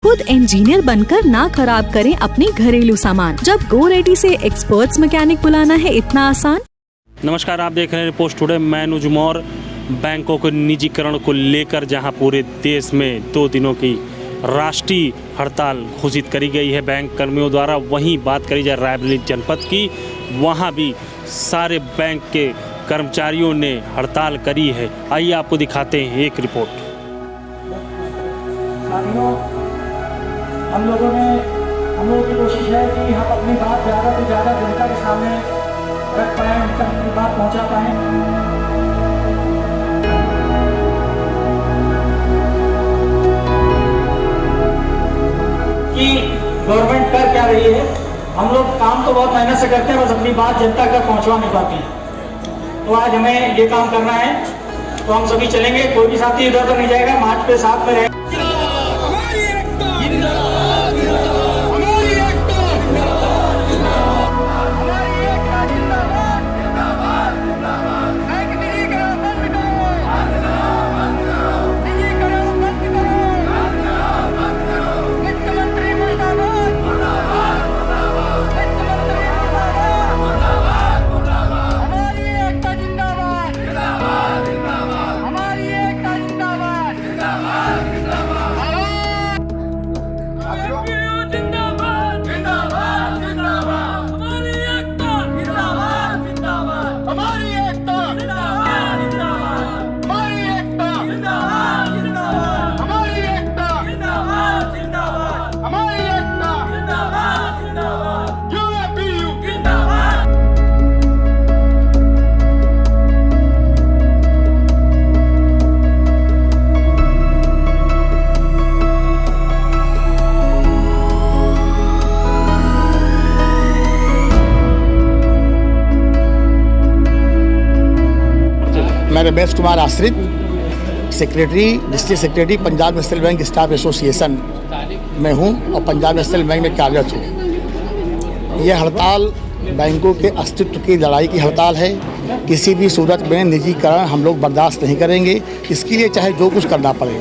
खुद इंजीनियर बनकर ना खराब करें अपने घरेलू सामान। जब GoReady से एक्सपर्ट्स मैकेनिक बुलाना है इतना आसान। नमस्कार, आप देख रहे हैं रिपोर्ट टुडे। मैं नुजमौर। बैंकों के निजीकरण को लेकर जहां पूरे देश में 2 दिनों की राष्ट्रीय हड़ताल घोषित करी गई है बैंक कर्मियों द्वारा, वहीं बात करी जाए रायबरेली जनपद की, वहां भी सारे बैंक के कर्मचारियों ने हड़ताल करी है। आइए आपको दिखाते हैं एक रिपोर्ट। हम लोगों की कोशिश है कि हम अपनी बात ज़्यादा से ज़्यादा जनता के सामने रख पाएँ, उन तक अपनी बात पहुंचा पाएँ। कि गवर्नमेंट कर क्या रही है। हम लोग काम तो बहुत मेहनत से करते हैं, बस अपनी बात जनता तक पहुंचवा नहीं पाते हैं। तो आज हमें ये काम करना है, तो हम सभी चलेंगे। कोई भी साथी इधर उधर नहीं जाएगा, मार्च पे साथ में रहेगा। मैं रमेश कुमार आश्रित, secretary, district secretary Punjab national bank staff association में हूं और पंजाब नेशनल बैंक में कार्यरत हूं। यह हड़ताल बैंकों के अस्तित्व की लड़ाई की हड़ताल है। किसी भी सूरत में निजीकरण हम लोग बर्दाश्त नहीं करेंगे। इसके लिए चाहे जो कुछ करना पड़े,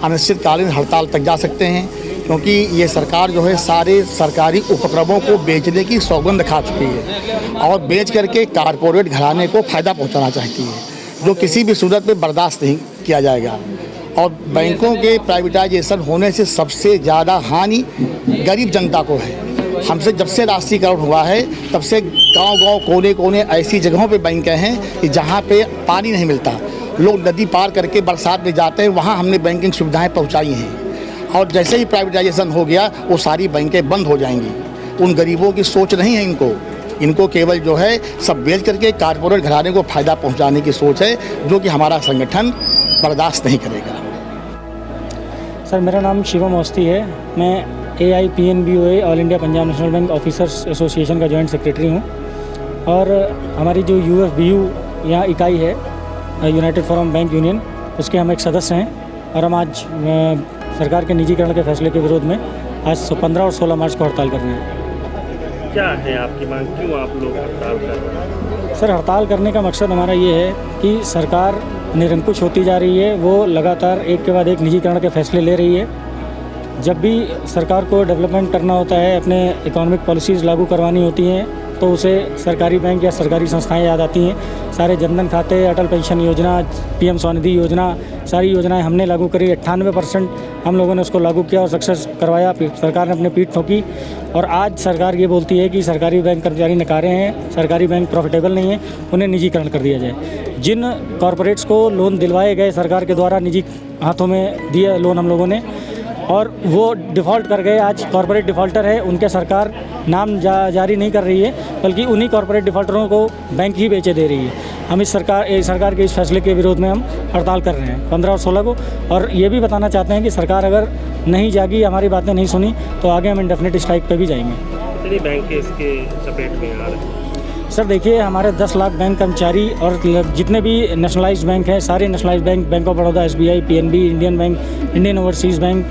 अनिश्चितकालीन हड़ताल तक जा सकते हैं, क्योंकि ये सरकार जो है सारे सरकारी उपक्रमों को बेचने की सौगंध खा चुकी है और बेच करके कारपोरेट घराने को फ़ायदा पहुँचाना चाहती है, जो किसी भी सूरत में बर्दाश्त नहीं किया जाएगा। और बैंकों के प्राइवेटाइजेशन होने से सबसे ज़्यादा हानि गरीब जनता को है। हमसे जब से राष्ट्रीयकरण हुआ है तब से गांव-गांव, कोने-कोने ऐसी जगहों पे बैंक हैं कि जहां पे पानी नहीं मिलता। लोग नदी पार करके बरसात में जाते हैं, वहां हमने बैंकिंग सुविधाएं पहुंचाई हैं। और जैसे ही प्राइवेटाइजेशन हो गया वो सारी बैंकें बंद हो जाएंगी। उन गरीबों की सोच नहीं है इनको केवल जो है सब बेच करके कारपोरेट घराने को फ़ायदा पहुंचाने की सोच है, जो कि हमारा संगठन बर्दाश्त नहीं करेगा। सर, मेरा नाम शिवम अवस्थी है। मैं AIPNBOA all India Punjab national bank officers association का जॉइंट सेक्रेटरी हूं और हमारी जो UFBU यहाँ इकाई है, यूनाइटेड फोरम बैंक यूनियन, उसके हम एक सदस्य हैं। और हम आज सरकार के निजीकरण के फैसले के विरोध में आज 15 और 16 मार्च को हड़ताल कर रहे हैं। क्या है आपकी मांग, क्यों आप लोग हड़ताल कर रहे हैं? सर, हड़ताल करने का मकसद हमारा ये है कि सरकार निरंकुश होती जा रही है। वो लगातार एक के बाद एक निजीकरण के फैसले ले रही है। जब भी सरकार को डेवलपमेंट करना होता है, अपने इकोनॉमिक पॉलिसीज़ लागू करवानी होती हैं, तो उसे सरकारी बैंक या सरकारी संस्थाएं याद आती हैं। सारे जनधन खाते, अटल पेंशन योजना, PM स्वनिधि योजना, सारी योजनाएं हमने लागू करी। 98% हम लोगों ने उसको लागू किया और सक्सेस करवाया। सरकार ने अपने पीठ ठोकी और आज सरकार ये बोलती है कि सरकारी बैंक कर्मचारी नकारे हैं, सरकारी बैंक प्रॉफिटेबल नहीं है, उन्हें निजीकरण कर दिया जाए। जिन कॉरपोरेट्स को लोन दिलवाए गए सरकार के द्वारा, निजी हाथों में दिए लोन हम लोगों ने, और वो डिफ़ॉल्ट कर गए, आज कॉरपोरेट डिफ़ॉल्टर है, उनके सरकार नाम जारी नहीं कर रही है, बल्कि उन्हीं कॉरपोरेट डिफ़ॉल्टरों को बैंक ही बेचे दे रही है। हम इस सरकार के इस फैसले के विरोध में हम हड़ताल कर रहे हैं 15 और 16 को। और ये भी बताना चाहते हैं कि सरकार अगर नहीं जागी, हमारी बातें नहीं सुनी, तो आगे हम इंडेफिनिट स्ट्राइक पे भी जाएंगे। कितनी बैंक के इसके चपेट में आ रहे हैं? सर देखिए, हमारे 10 लाख बैंक कर्मचारी और जितने भी नेशनलाइज्ड बैंक हैं, सारे nationalised bank of Baroda, SBI, PNB, Indian bank, Indian overseas bank,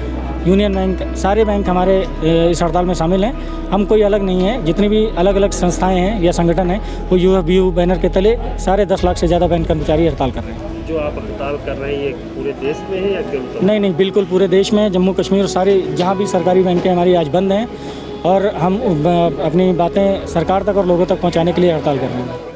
union bank, सारे बैंक हमारे इस हड़ताल में शामिल हैं। हम कोई अलग नहीं है। जितनी भी अलग अलग संस्थाएं हैं या संगठन हैं, वो UFBU बैनर के तले सारे 10 लाख से ज़्यादा बैंक कर्मचारी हड़ताल कर रहे हैं। जो आप हड़ताल कर रहे हैं ये पूरे देश में है या केवल? नहीं नहीं, बिल्कुल पूरे देश में, जम्मू कश्मीर सारे जहाँ भी सरकारी बैंकें हमारी आज बंद हैं और हम अपनी बातें सरकार तक और लोगों तक पहुँचाने के लिए हड़ताल कर रहे हैं।